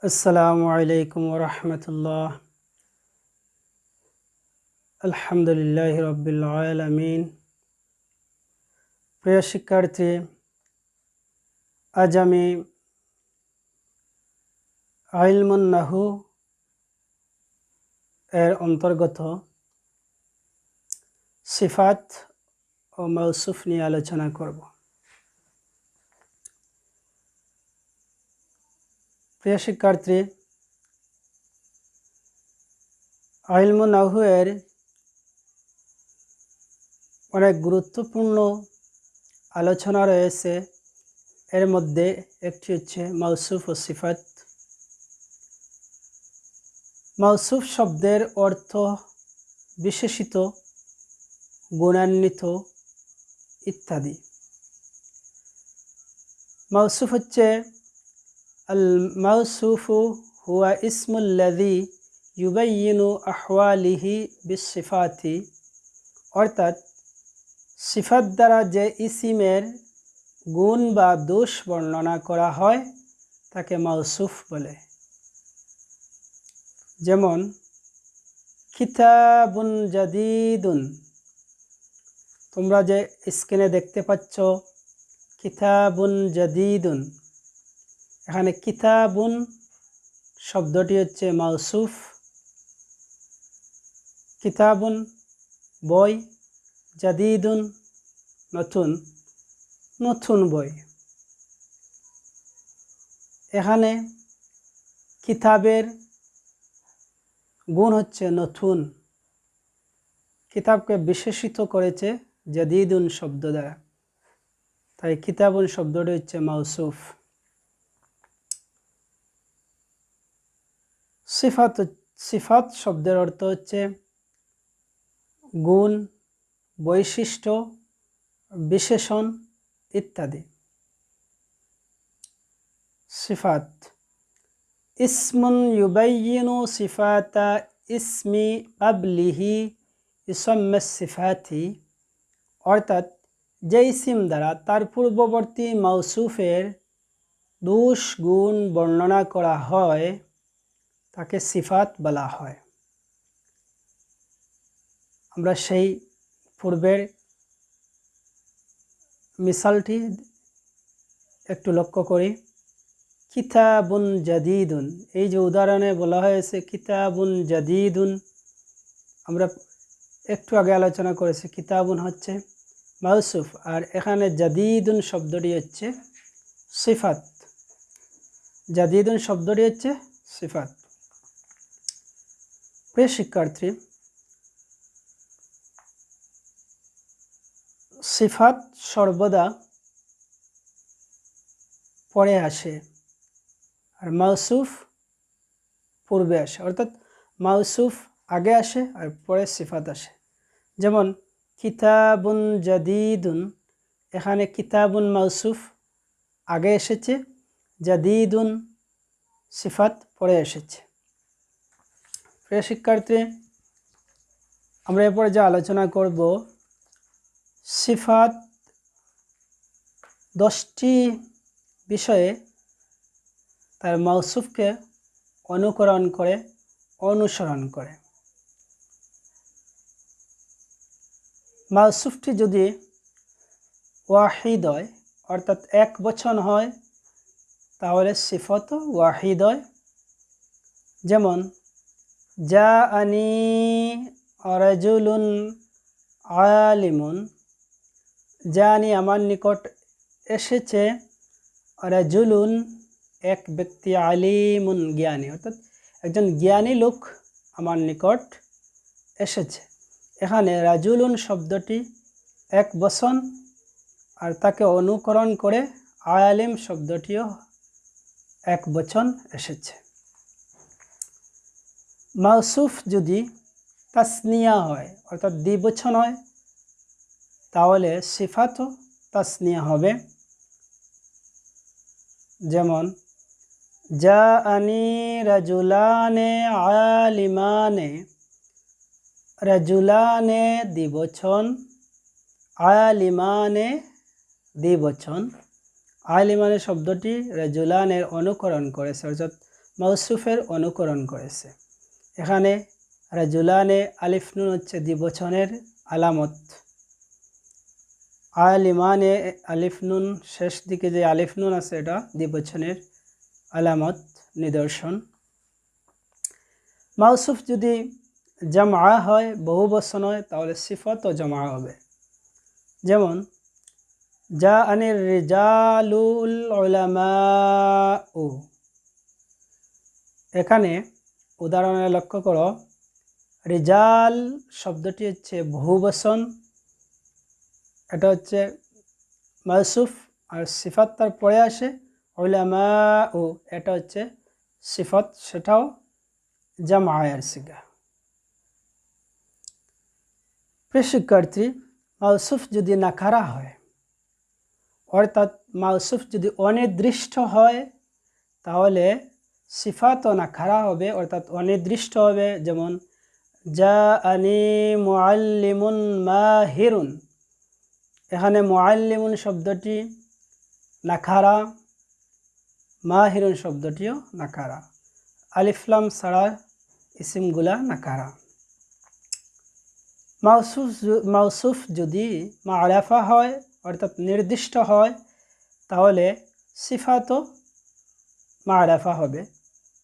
আসসালামু আলাইকুম ওয়া রাহমাতুল্লাহ। আলহামদুলিল্লাহি রাব্বিল আলামিন। প্রিয় শিক্ষার্থী, আজ আমি ইলমুন নাহু এর অন্তর্গত সিফাত ও মাউসুফ নিয়ে আলোচনা করব। প্রিয় শিক্ষার্থী, ইলমুন নাহু এর অনেক গুরুত্বপূর্ণ আলোচনা রয়েছে। এর মধ্যে একটি হচ্ছে মাউসুফ ও সিফাত। মাউসুফ শব্দের অর্থ বিশেষিত, গুণান্বিত ইত্যাদি। মাউসুফ হচ্ছে আল মাউসুফু হুয়া ইসমুল্লাযী ইউবাইয়িনু আহওয়ালিহি বিসসিফাতি, অর্থাৎ সিফাত দ্বারা যে ইসিমের গুণ বা দোষ বর্ণনা করা হয় তাকে মাউসুফ বলে। যেমন কিতাবুন জাদীদুন, তোমরা যে স্ক্রিনে দেখতে পাচ্ছ কিতাবুন জাদীদুন, এখানে কিতাবুন শব্দটি হচ্ছে মাউসুফ। কিতাবুন বই, জাদীদুন নতুন, নতুন বই। এখানে কিতাবের গুণ হচ্ছে নতুন, কিতাবকে বিশেষিত করেছে জাদীদুন শব্দ দ্বারা, তাই কিতাবুন শব্দটি হচ্ছে মাউসুফ। সিফাত শব্দের অর্থ হচ্ছে গুণ, বৈশিষ্ট্য, বিশেষণ ইত্যাদি। সিফাত ইসমুন ইউবাইয়িনু সিফাতা ইসমি ক্বাবলিহি ইউসাম্মা সিফাতি, অর্থাৎ যে ইসিম দ্বারা তার পূর্ববর্তী মাউসুফের দোষ গুণ বর্ণনা করা হয় তাকে সিফাত বলা হয়। আমরা সেই পূর্বের মিসালটি একটু লক্ষ্য করি। কিতাবুন জাদীদুন, এই যে উদাহরণে বলা হয়েছে কিতাবুন জাদীদুন, আমরা একটু আগে আলোচনা করেছি কিতাবুন হচ্ছে মাউসুফ আর এখানে জাদীদুন শব্দটি হচ্ছে সিফাত। জাদীদুন শব্দটি হচ্ছে সিফাত। প্রিয় শিক্ষার্থী, সিফাত সর্বদা পরে আসে আর মাউসুফ পূর্বে আসে, অর্থাৎ মাউসুফ আগে আসে আর পরে সিফাত আসে। যেমন কিতাবুন জাদীদুন, এখানে কিতাবুন মাউসুফ আগে এসেছে, জাদীদুন সিফাত পরে এসেছে। প্রিয় শিক্ষার্থী, আমরা এরপরে যে আলোচনা করব সিফাত 10টি বিষয়ে তার মাউসুফকে অনুকরণ করে, অনুসরণ করে। মাউসুফটি যদি ওয়াহিদ হয়, অর্থাৎ এক বচন হয়, তাহলে সিফাতও ওয়াহিদ হয়। যেমন জাআনি রাজুলুন আলিমুন, জানি আমার নিকট এসেছে, রাজুলুন এক ব্যক্তি, আলিমুন জ্ঞানী, অর্থাৎ একজন জ্ঞানী লোক আমার নিকট এসেছে। এখানে রাজুলুন শব্দটি এক বচন আর তাকে অনুকরণ করে আলিম শব্দটিও এক বচন এসেছে। মাউসুফ যদি তাসনিয়া হয়, অর্থাৎ দ্বিবচন হয়, তাহলে সিফাতও তাসনিয়া হবে। যেমন জাআনি রাজুলানে আলিমানে, রাজুলানে দ্বিবচন, আলিমানে দ্বিবচন। আলিমানে শব্দটি রাজুলানের অনুকরণ করেছে, অর্থাৎ মাউসুফের অনুকরণ করেছে। এখানে রাজুলানে আলিফ নুন হচ্ছে দ্বিবচনের আলামত, আলিমানে আলিফ নুন শেষ দিকে যে আলিফ নুন আছে এটা দ্বিবচনের আলামত নিদর্শন। মাউসুফ যদি জামআ হয়, বহুবচন হয়, তাহলে সিফাতও জামআ হবে। যেমন জাআনির রিজালুল উলামাউ, এখানে উদাহরণে লক্ষ্য করো, রিজাল শব্দটি হচ্ছে বহুবচন, এটা হচ্ছে মাউসুফ, আর সিফাত তার পরে আসে উলামাউ, এটা হচ্ছে সিফাত, সেটাও জামআয়ের সিগা। প্রিয় শিক্ষার্থী, মাউসুফ যদি নাকারা হয়, অর্থাৎ মাউসুফ যদি অনির্দিষ্ট হয়, তাহলে সিফাতও নাকারা হবে, অর্থাৎ অনির্দিষ্ট হবে। যেমন জাআনি মুআল্লিমুন মাহিরুন, এখানে মুআল্লিমুন শব্দটি নাকারা, মাহিরুন শব্দটিও নাকারা, আলিফ লাম ছাড়া ইসিমগুলা নাকারা। মাউসুফ যদি মা'রিফা হয়, অর্থাৎ নির্দিষ্ট হয়, তাহলে সিফাতও মা'রিফা হবে,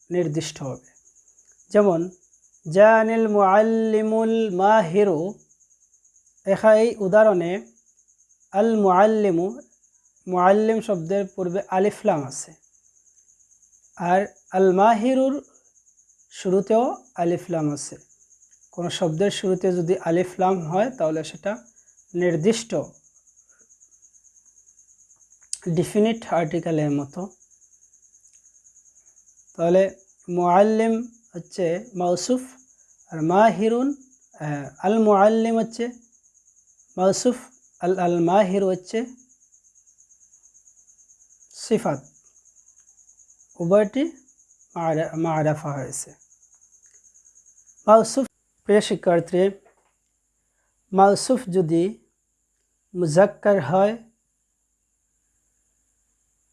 নির্দিষ্ট হবে। যেমন জানিল মুআল্লিমুল মাহিরু, এই উদাহরণে আল মুআল্লিমু, মুআল্লিম শব্দের পূর্বে আলিফ লাম আছে, আর আল মাহিরুর শুরুতেও আলিফ লাম আছে। কোনো শব্দের শুরুতে যদি আলিফ লাম হয়, তাহলে সেটা নির্দিষ্ট ডিফিনিট আর্টিকেলের মতো। তাহলে মুআল্লিম হচ্ছে মাউসুফ, আর মাহিরুন, আল মুআল্লিম হচ্ছে মাউসুফ, আল মাহির হচ্ছে সিফাত, উভয়টি মা'রিফা হয়েছে। মাউসুফ, প্রিয় শিক্ষার্থী, মাউসুফ যদি মুজাক্কার হয়,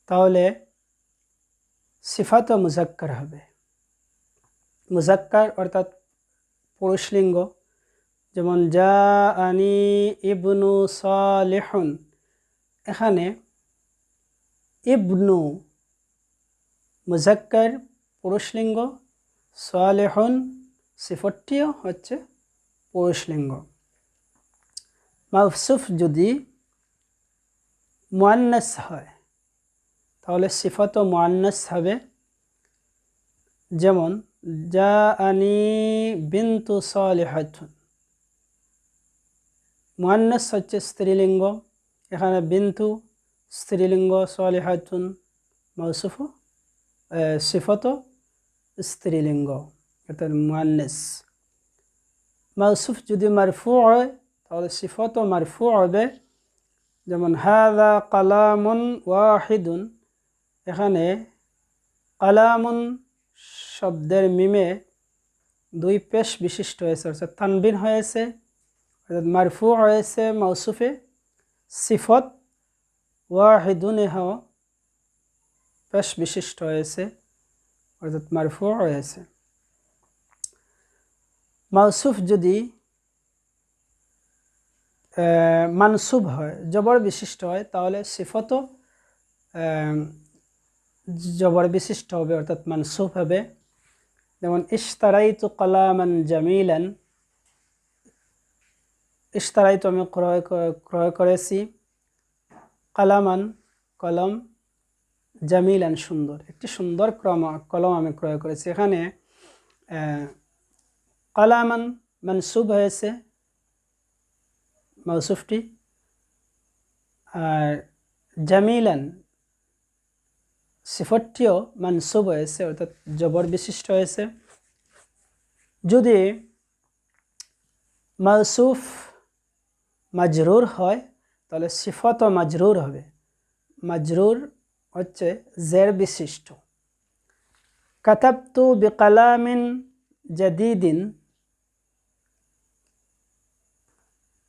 তাহলে সিফাতও মুজাক্কার হবে। মুজাক্কার অর্থাৎ পুরুষলিঙ্গ, যেমন জাআনি ইবনু সালিহুন, এখানে ইবনু মুজাক্কার পুরুষলিঙ্গ, সালিহুন সিফাতটিও হচ্ছে পুরুষলিঙ্গ। মাউসুফ যদি মুআন্নাস হয়, তাহলে সিফাতও মুআন্নাস হবে। যেমন জাআনি বিনতু সালিহাতুন, মুআন্নাস হচ্ছে স্ত্রীলিঙ্গ, এখানে বিনতু স্ত্রীলিঙ্গ, সালিহাতুন মাউসুফ, সিফাতও স্ত্রীলিঙ্গ, অর্থাৎ মুআন্নাস। মাউসুফ যদি মারফু হয়, তাহলে সিফাতও মারফু হবে। যেমন হাযা কালামুন ওয়াহিদুন, এখানে কালামুন শব্দের মিমে দুই পেশ বিশিষ্ট হয়েছে, অর্থাৎ তানবিন হয়েছে, অর্থাৎ মারফু হয়েছে মাউসুফে। সিফত ওয়াহিদুনেও পেশ বিশিষ্ট হয়েছে, অর্থাৎ মারফু হয়েছে। মাউসুফ যদি মানসুব হয়, জবর বিশিষ্ট হয়, তাহলে সিফতও জবর বিশিষ্ট হবে, অর্থাৎ মানসুব হবে। যেমন ইশতারাইতু কালামান জামিলান, ইশতারাইতু আমি ক্রয় করেছি, কালামান কলম, জামিলান সুন্দর, একটি সুন্দর কলম আমি ক্রয় করেছি। এখানে কালামান মানসুব হয়েছে মাউসুফটি, আর জামিলান সিফতটিও মানসুব হয়েছে, অর্থাৎ জবর বিশিষ্ট হয়েছে। যদি মাউসুফ মাজরুর হয়, তাহলে সিফতও মাজরুর হবে। মাজরুর হচ্ছে জের বিশিষ্ট। কাতাবতু বিকালামিন জাদিদিন,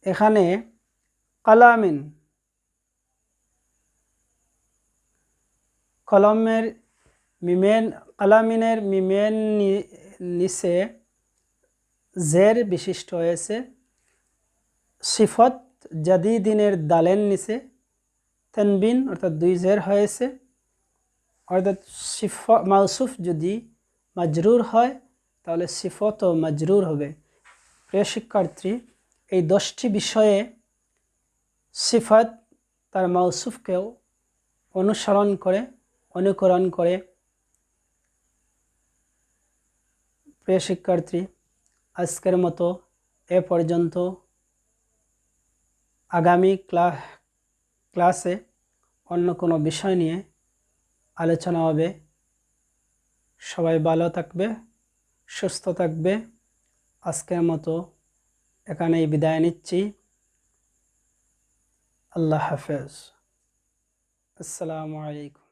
এখানে কালামিন কলমের মিমের কালামিনের মিমের নিচে জের বিশিষ্ট হয়েছে। সিফত জাদিদিনের দালের নিচে তানবিন অর্থাৎ 2 জের হয়েছে। অর্থাৎ মাউসুফ যদি মাজরুর হয় তাহলে সিফতও মাজরুর হবে। প্রিয় শিক্ষার্থী, এই 10টি বিষয়ে সিফাত তার মাউসুফকেও অনুকরণ করে। প্রিয় শিক্ষার্থী, আজকের মতো এ পর্যন্ত। আগামী ক্লাসে অন্য কোনো বিষয় নিয়ে আলোচনা হবে। সবাই ভালো থাকবে, সুস্থ থাকবে। আজকের মতো এখানেই বিদায় নিচ্ছি। আল্লাহ হাফেজ। আসসালামু আলাইকুম।